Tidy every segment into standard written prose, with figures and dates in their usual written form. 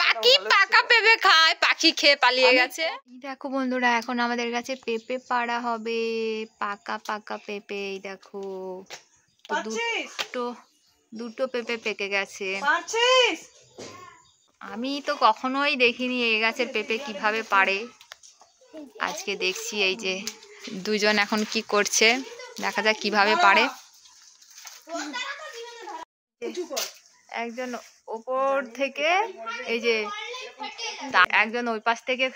পাখি পাকা পেঁপে খায়, পাখি খেয়ে পালিয়ে গেছে। দেখো বন্ধুরা, এখন আমাদের কাছে পেঁপে পাড়া হবে, পাকা পাকা পেঁপে। এই দেখো দুটো পেঁপে পেকে গেছে। আমি তো কখনোই দেখিনি এই গাছের পেঁপে কিভাবে পাড়ে, আজকে দেখছি। এই যে দুজন এখন কি করছে, দেখা যাক কিভাবে পাড়ে। একজন ওপর থেকে, এই যে একজন ওই পাশ থেকে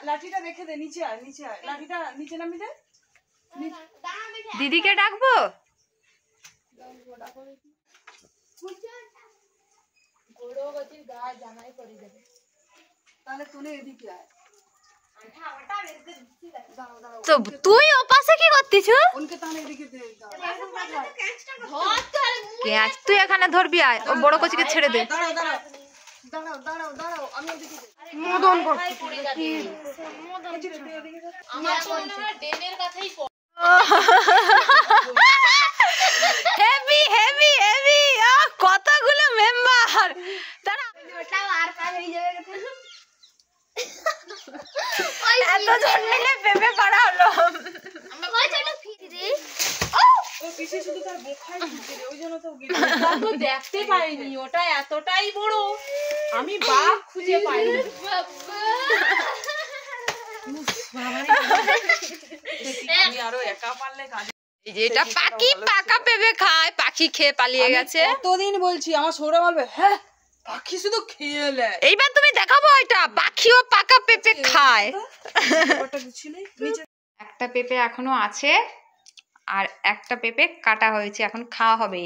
লাঠিটা রেখে দে, নিচে আয়, নিচে আয়, লাঠিটা নিচে নামিয়ে দে। দিদিকে ডাকবো? তাহলে তুলে এদিকে আয়। তো তুই ও পাশে কি করতিস? তুই এখানে ধরবি, আয়। ও বড় কচিকে ছেড়ে দে। হেভি হেভি হেভি, কতগুলো মেম্বার। এতজন মিলে পেঁপে পাড়া হলো। দেখতে পাইনি, ওটা এতটাই বড়, আমি বাঘ খুঁজে পাইনি। আরো একা পারলে এটা পাখি পাকা পেঁপে খায়, পাখি খেয়ে পালিয়ে গেছে। কতদিন বলছি, আমার সৌরা বলবে হ্যাঁ পাখি শুধু খেয়ে নেয়। এইবার তুমি দেখাবো এটা, পাখিও পাকা পেঁপে খায়। একটা পেঁপে এখনো আছে, আর একটা পেঁপে কাটা হয়েছে, এখন খাওয়া হবে।